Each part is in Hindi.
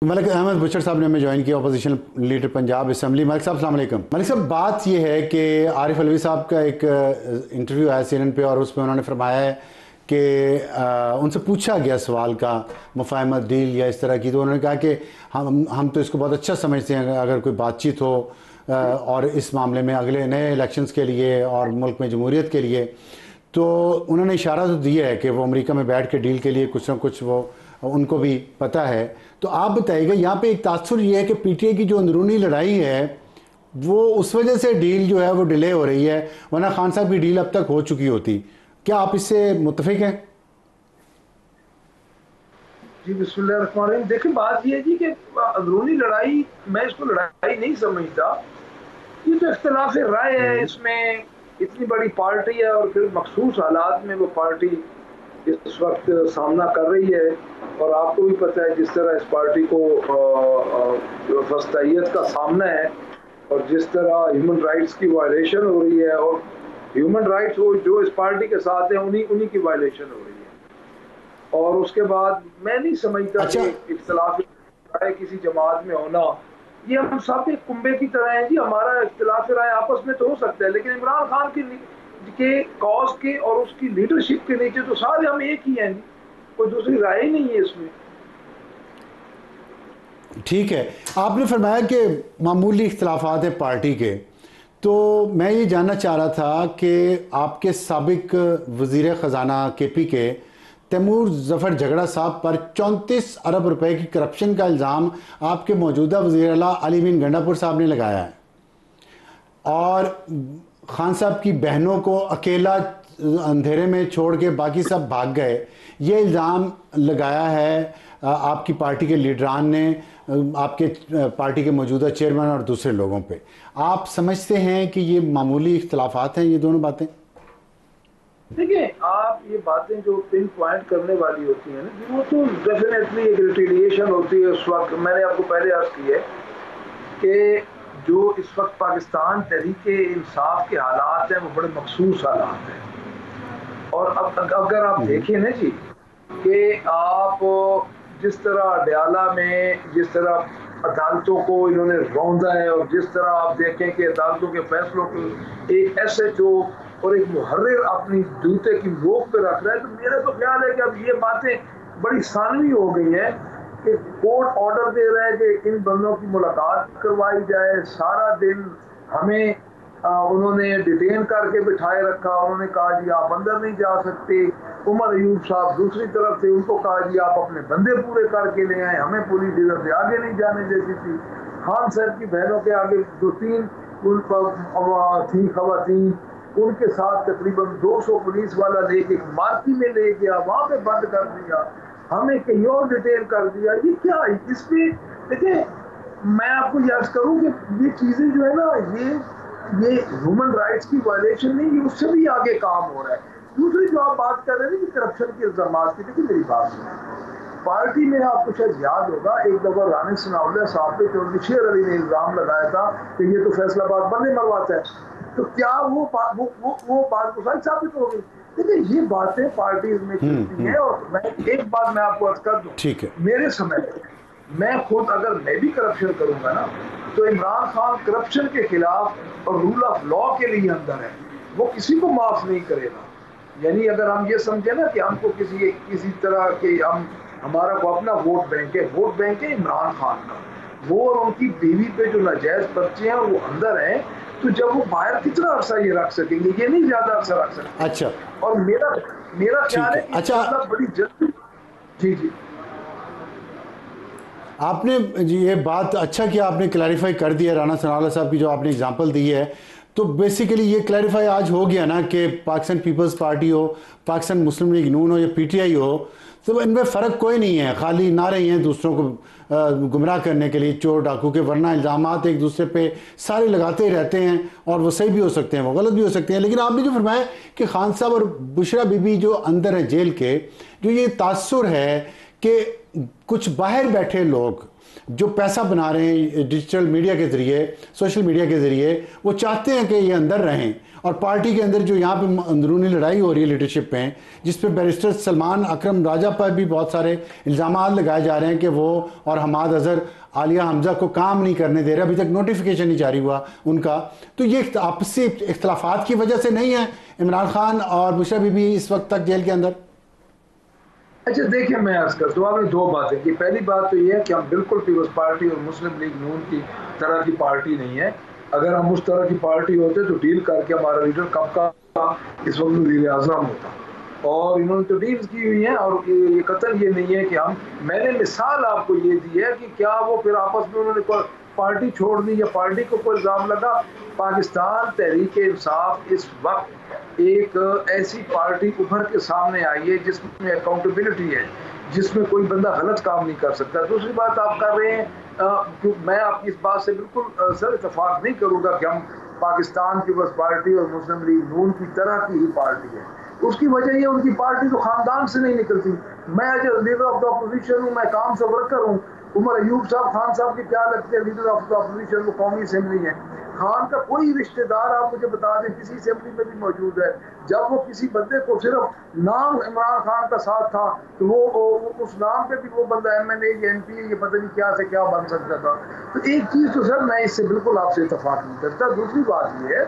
मलिक अहमद बुशर साहब ने हमें ज्वाइन किया, opposition leader Punjab assembly. Malik साहब अस्सलाम वालेकुम। मलिक साहब, बात यह है कि आरिफ अलवी साहब का एक इंटरव्यू आया CNN पे और उसमें उन्होंने फरमाया है कि उनसे पूछा गया सवाल का मुफाहमत डील या इस तरह की, तो उन्होंने कहा कि हम तो इसको बहुत अच्छा समझते हैं अगर कोई बातचीत हो और इस मामले में अगले नए इलेक्शंस के लिए और मुल्क में जमहूरियत के लिए। तो उन्होंने इशारा तो दिया है कि वो अमेरिका में बैठ के डील के लिए कुछ ना कुछ वो उनको भी पता है। तो आप बताइएगा, यहाँ पे एक तासुर ये है कि PTI की जो अंदरूनी लड़ाई है वो उस वजह से डील जो है वो डिले हो रही है, वरना खान साहब की डील अब तक हो चुकी होती। क्या आप इससे मुत्तफिक हैं? जी बिस्मिल्लाहिर्रहमानिर्रहीम। देखिए, बात यह है जी कि अंदरूनी लड़ाई, मैं इसको लड़ाई नहीं समझता। ये तो इख्तिलाफ राय है, इसमें इतनी बड़ी पार्टी है और फिर मखसूस हालात में वो पार्टी इस वक्त सामना कर रही है। और आपको भी पता है जिस तरह इस पार्टी को फस्तायत का सामना है और जिस तरह ह्यूमन राइट्स की वायलेशन हो रही है, और ह्यूमन राइट्स जो इस पार्टी के साथ हैं उन्हीं की वायलेशन हो रही है। और उसके बाद मैं नहीं समझता कि इख्तिलाफ राय किसी जमात में होना, ये हम सब एक कुंबे की तरह हैं जी। हमारा इख्तिलाफ राय आपस में तो हो सकता है, लेकिन इमरान खान के कॉज के और उसकी लीडरशिप के नीचे तो सारे हम एक ही हैं जी, कोई दूसरी राय ही नहीं है इसमें। ठीक है, आपने फरमाया कि मामूली इख्तिलाफात है पार्टी के, तो मैं ये जानना चाह रहा था कि आपके साबिक वज़ीर ख़जाना KP के तैमूर ज़फ़र झगड़ा साहब पर 34 अरब रुपए की करप्शन का इल्ज़ाम आपके मौजूदा वज़ीर आला अली अमीन गंडापुर साहब ने लगाया है, और खान साहब की बहनों को अकेला अंधेरे में छोड़ के बाकी सब भाग गए, ये इल्ज़ाम लगाया है आपकी पार्टी के लीडरान ने आपके पार्टी के मौजूदा चेयरमैन और दूसरे लोगों पे। आप समझते हैं कि ये मामूली इख्तिलाफात हैं ये दोनों बातें? देखिए, आप ये बातें जो पिन पॉइंट करने वाली होती हैं ना, वो तो डेफिनेटली एक रिटेलिएशन होती है। उस वक्त मैंने आपको पहले अर्ज की है कि जो इस वक्त पाकिस्तान तहरीके इंसाफ के हालात हैं वो बड़े मखसूस हालात हैं। और अब अगर आप देखें ना जी कि आप जिस तरह अडयाला में जिस तरह अदालतों को इन्होंने रौंदा है, और जिस तरह आप देखें कि अदालतों के फैसलों की एक SHO और एक मुहर्रिर अपनी जूते की नोक पे रख रहा है, तो मेरा तो ख्याल है कि अब ये बातें बड़ी सानवी हो गई हैं कि कोर्ट ऑर्डर दे रहा है कि इन बंदों की मुलाकात करवाई जाए। सारा दिन हमें उन्होंने डिटेन करके बिठाए रखा, उन्होंने कहा जी आप अंदर नहीं जा सकते। उमर अयूब साहब दूसरी तरफ थे, उनको कहा जी आप अपने बंदे पूरे करके ले आए, हमें पुलिस इधर से आगे नहीं जाने देती थी। खान साहब की बहनों के आगे 2-3 थी खवातीन, उनके साथ तकरीबन 200 पुलिस वाला लेके एक मार्की में ले गया, वहां पे बंद कर दिया, हमें कहीं और डिटेन कर दिया। ये क्या है इसमें? देखिए, मैं आपको याद करूं कि ये चीजें जो है ना, ये ह्यूमन राइट्स की वायलेशन नहीं, ये उससे भी आगे काम हो रहा है। दूसरी जो आप बात कर रहे हैं कि करप्शन के इल्जाम की, देखिए मेरी बात सुनिए। पार्टी में आपको शायद याद होगा एक दफा राना सनाउल्लाह साहब पे चौधरी शेर अली ने इल्जाम लगाया था कि ये तो फैसलाबाद बंदे मरवाता है, तो क्या वो बात को सच साबित हो गई? देखिए, ये बातें पार्टीज में चलती हैं। और मैं एक बात मैं आपको अर्ज कर दूं, ठीक है, मेरे समय मैं खुद अगर मैं भी करप्शन करूंगा ना, तो इमरान खान करप्शन के खिलाफ और रूल ऑफ लॉ के लिए अंदर है, वो किसी को माफ नहीं करेगा। यानी अगर हम ये समझे ना कि हमको किसी तरह के हमारा को अपना वोट बैंक है इमरान खान का, वो और उनकी बीवी पे जो नाजायज पर्चे हैं वो अंदर हैं, तो जब वो बाहर कितना अरसा ये रख सकेंगे? ये नहीं ज्यादा अरसा रख सकते। अच्छा, और मेरा ख्याल है कि अच्छा, बड़ी जल्दी। जी आपने जी ये बात अच्छा किया, आपने क्लैरिफाई कर दिया राना सनाउल्लाह साहब की जो आपने एग्जांपल दी है। तो बेसिकली ये क्लैरिफाई आज हो गया ना कि पाकिस्तान पीपल्स पार्टी हो, पाकिस्तान मुस्लिम लीग नून हो या PTI हो, तो इनमें फ़र्क कोई नहीं है, खाली नारे हैं दूसरों को गुमराह करने के लिए, चोर डाकू के, वरना इल्ज़ामात एक दूसरे पे सारे लगाते ही रहते हैं, और वो सही भी हो सकते हैं, वो गलत भी हो सकते हैं। लेकिन आपने जो फरमाया कि खान साहब और बुशरा बीबी जो अंदर है जेल के, जो ये तासुर है कि कुछ बाहर बैठे लोग जो पैसा बना रहे हैं डिजिटल मीडिया के ज़रिए, सोशल मीडिया के ज़रिए, वो चाहते हैं कि ये अंदर रहें और पार्टी के अंदर जो यहाँ पे अंदरूनी लड़ाई हो रही है लीडरशिप पे, जिस पे बैरिस्टर सलमान अकरम राजा पर भी बहुत सारे इल्ज़ाम लगाए जा रहे हैं कि वो और हमाद अजहर आलिया हमजा को काम नहीं करने दे रहे, अभी तक नोटिफिकेशन नहीं जारी हुआ उनका। तो ये आपसी इख्तलाफात की वजह से नहीं है इमरान खान और बुशरा बीबी इस वक्त तक जेल के अंदर? अच्छा देखिए, मैं अर्ज करता हूँ, आपने दो बातें की। पहली बात तो ये है कि हम बिल्कुल पीपल्स पार्टी और मुस्लिम लीग नून की तरह की पार्टी नहीं है। अगर हम उस तरह की पार्टी होते तो डील करके हमारा लीडर कब का इस वक्त वज़ीर आज़म होता, और इन्होंने तो डील्स की हुई हैं। और ये कतल ये नहीं है कि हम, मैंने मिसाल आपको ये दी है कि क्या वो फिर आपस में उन्होंने पार्टी छोड़ दी या पार्टी को कोई इल्ज़ाम लगा। पाकिस्तान तहरीक इंसाफ इस वक्त एक ऐसी पार्टी उभर के सामने आई है जिसमें अकाउंटेबिलिटी है, जिसमें कोई बंदा गलत काम नहीं कर सकता। दूसरी बात आप कर रहे हैं, मैं आपकी इस बात से बिल्कुल सर इतफाक नहीं करूँगा कि हम पाकिस्तान पीपल्स पार्टी और मुस्लिम लीग नून की तरह की ही पार्टी है। उसकी वजह ये, उनकी पार्टी तो खानदान से नहीं निकलती। मैं जो लीडर ऑफ द अपोजिशन हूँ, मैं काम से वर्कर हूँ। उमर अयूब साहब खान साहब के क्या लगते हैं लीडर ऑफ द अपोजिशन, वो कौमी असेंबली है। खान का कोई रिश्तेदार आप मुझे बता दें किसी असेंबली में भी मौजूद है। जब वो किसी बंदे को सिर्फ नाम इमरान खान का साथ था तो वो उस नाम पे भी वो बंदा MNA या MP ये पता नहीं क्या से क्या बन सकता था। तो एक चीज़ तो सर मैं इससे बिल्कुल आपसे इतफाक नहीं करता। दूसरी बात ये है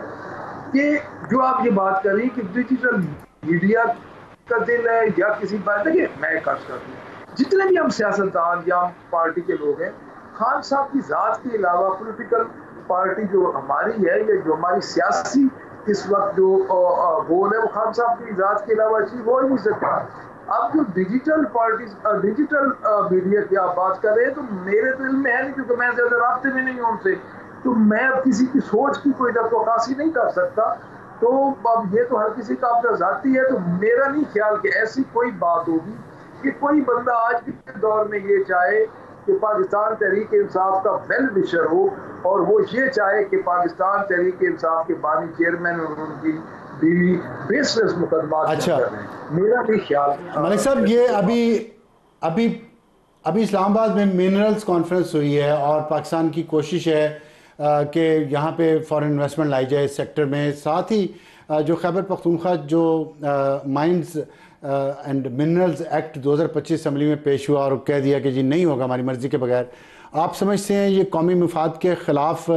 कि जो आप ये बात करी कि डिजिटल मीडिया का दिल है या किसी बात, देखिए मैं कर्ज करती हूँ, जितने भी हम सियासतदान या पार्टी के लोग हैं, खान साहब की ज़ात के अलावा पॉलिटिकल पार्टी जो हमारी है या जो हमारी सियासी इस वक्त जो गोल है वो खान साहब की ज़ात के अलावा अचीव हो ही नहीं सकता। अब जो डिजिटल पार्टी डिजिटल मीडिया की आप बात कर रहे हैं तो मेरे दिल में है नहीं, क्योंकि मैं ज़्यादा रास्ते में नहीं हूँ उनसे, तो मैं अब किसी की सोच की कोई नक्काशी नहीं कर सकता। तो अब ये तो हर किसी का अपना ज़ाती है, तो मेरा नहीं ख्याल कि ऐसी कोई बात होगी कि कोई बंदा आज के दौर में ये चाहे कि पाकिस्तान तहरीक इंसाफ का वेल विशर हो और वो ये चाहे कि पाकिस्तान तहरीक इंसाफ के बानी चेयरमैन और उनकी बीवी बेसलेस मुकदमा। अच्छा, मेरा भी ख्याल। मलिक साहब, ये अभी अभी इस्लामाबाद में मिनरल्स कॉन्फ्रेंस हुई है और पाकिस्तान की कोशिश है कि यहाँ पे फॉरेन इन्वेस्टमेंट लाई जाए इस सेक्टर में। साथ ही जो खैबर पख्तूनख्वा जो mines and minerals act 2025 assembly में पेश हुआ और कह दिया कि जी नहीं होगा हमारी मर्ज़ी के बगैर, आप समझते हैं ये कौमी मफाद के ख़िलाफ़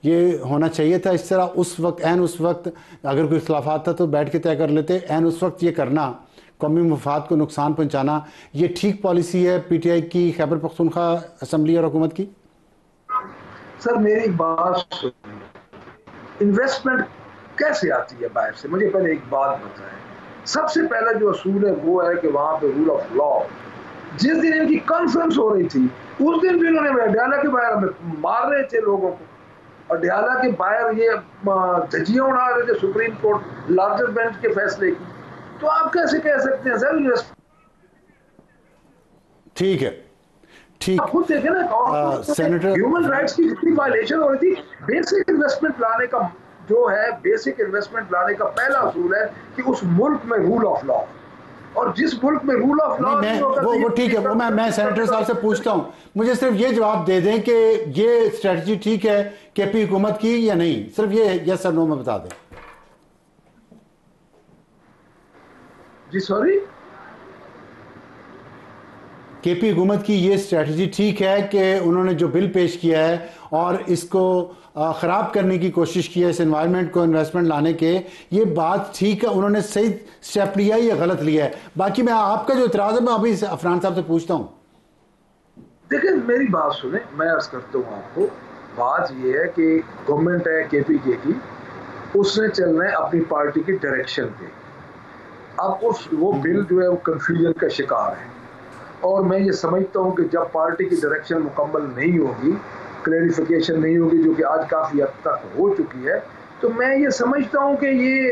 ये होना चाहिए था इस तरह? उस वक्त अगर कोई इख्तलाफात था तो बैठ के तय कर लेते। उस वक्त ये करना, कौमी मफाद को नुकसान पहुँचाना, ये ठीक पॉलिसी है PTI की, खैबर पख्तूनख्वा असम्बली और हुकूमत की? सर मेरी बात, इन्वेस्टमेंट कैसे आती है बाहर से? मुझे पहले एक बात बताएं। सबसे पहला जो असूल है वो है कि वहाँ पे रूल ऑफ लॉ। जिस दिन इनकी कॉन्फ्रेंस हो रही थी उस दिन भी उन्होंने डयाला के बाहर हमें मार रहे थे लोगों को, और डयाला के बाहर ये धज्जियां उड़ा रहे थे सुप्रीम कोर्ट लार्जर बेंच के फैसले की। तो आप कैसे कह सकते हैं सर? ठीक है, ठीक। आप खुद देखें ना, सेनेटर, ह्यूमन राइट्स की कितनी वायलेशन हो रही थी। बेसिक इन्वेस्टमेंट लाने का जो है, बेसिक इन्वेस्टमेंट लाने का पहला असूल है कि उस मुल्क में रूल ऑफ लॉ, और जिस मुल्क में रूल ऑफ लॉ वो ठीक है, वो मैं सेनेटर साहब से पूछता हूँ, मुझे सिर्फ ये जवाब दे दें कि ये स्ट्रेटजी ठीक है KP हुकूमत की या नहीं, सिर्फ ये यस और नो में बता दें। जी सॉरी, KP हुकूमत की ये स्ट्रेटजी ठीक है कि उन्होंने जो बिल पेश किया है और इसको ख़राब करने की कोशिश की है, इस एनवायरनमेंट को इन्वेस्टमेंट लाने के, ये बात ठीक है, उन्होंने सही स्टेप लिया है या गलत लिया है? बाकी मैं आपका जो इतराज़ है मैं अभी अफरान साहब से पूछता हूँ। देखिए मेरी बात सुने, मैं अर्ज करता हूँ आपको, बात ये है कि गवर्नमेंट है KPK की, उसने चलना है अपनी पार्टी की डायरेक्शन पे। अब वो बिल जो है वो कंफ्यूजन का शिकार है, और मैं ये समझता हूँ कि जब पार्टी की डायरेक्शन मुकम्मल नहीं होगी, क्लैरिफिकेशन नहीं होगी, जो कि आज काफ़ी हद तक हो चुकी है, तो मैं ये समझता हूँ कि ये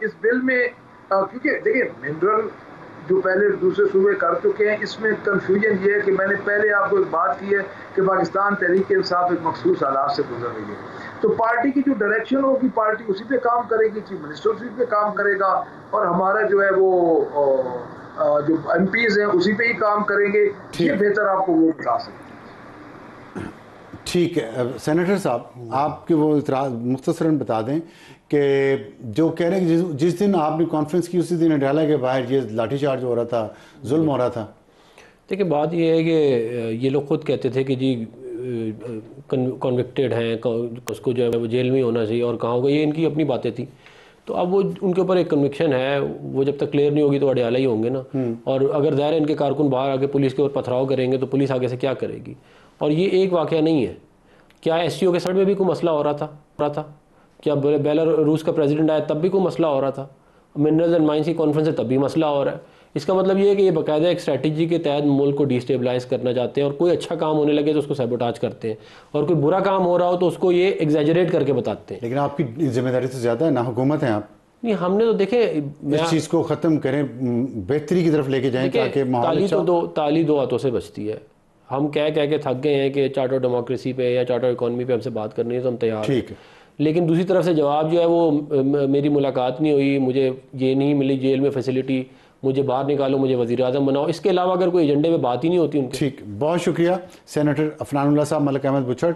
इस बिल में क्योंकि देखिए मिनरल जो पहले दूसरे सूबे कर चुके हैं, इसमें कंफ्यूजन ये है कि मैंने पहले आपको एक बात की है कि पाकिस्तान तहरीक इंसाफ एक मखसूस हालात से गुजर रही है, तो पार्टी की जो डायरेक्शन होगी पार्टी उसी पे काम करेगी, चीफ मिनिस्टर उसी पे काम करेगा, और हमारा जो है वो जो MPs हैं उसी पे ही काम करेंगे, ये बेहतर आपको वो बता सकते हैं। ठीक है सेनेटर साहब, आपके वो इतराज़ मुख्तसरन बता दें कि जो कह रहे हैं कि जिस दिन आपने कॉन्फ्रेंस की उसी दिन अडाला के बाहर ये लाठीचार्ज हो रहा था, जुल्म हो रहा था। देखिए बात ये है कि ये लोग खुद कहते थे कि जी कन्विक्टेड हैं, उसको जो है वो जेल में होना चाहिए और कहाँ होगा, ये इनकी अपनी बातें थी। तो अब वो उनके ऊपर एक कन्विक्शन है, वो जब तक क्लियर नहीं होगी तो अडयाला ही होंगे ना। और अगर ज़ाहिर इनके कारकुन बाहर आके पुलिस के ऊपर पथराव करेंगे तो पुलिस आगे से क्या करेगी। और ये एक वाक़या नहीं है, क्या SCO के सड़ में भी कोई मसला हो रहा था? क्या बेलारूस का प्रेसिडेंट आया तब भी कोई मसला हो रहा था? मिनरल्स एंड माइंस की कॉन्फ्रेंस है तब भी मसला हो रहा है। इसका मतलब ये है कि ये बाकायदा एक स्ट्रैटेजी के तहत मुल्क को डिस्टेबलाइज करना चाहते हैं, और कोई अच्छा काम होने लगे तो उसको सैबोटाज करते हैं, और कोई बुरा काम हो रहा हो तो उसको ये एग्जैजरेट करके बताते हैं। लेकिन आपकी जिम्मेदारी तो ज़्यादा है ना, हुकूमत है आप। नहीं, हमने तो देखे इस चीज़ को ख़त्म करें, बेहतरी की तरफ लेके जाएं ताकि ताली दो हाथों से बचती है। हम कह के थक गए हैं कि चार्टर डेमोक्रेसी पे या चार्टर इकॉनमी पे हमसे बात करनी है तो हम तैयार हैं, लेकिन दूसरी तरफ से जवाब जो है वो मेरी मुलाकात नहीं हुई, मुझे ये नहीं मिली जेल में फैसिलिटी, मुझे बाहर निकालो, मुझे वज़ीर आज़म बनाओ, इसके अलावा अगर कोई एजेंडे में बात ही नहीं होती उनके। ठीक, बहुत शुक्रिया सेनेटर अफनानुल्लाह साहब, मलिक अहमद बुचड़।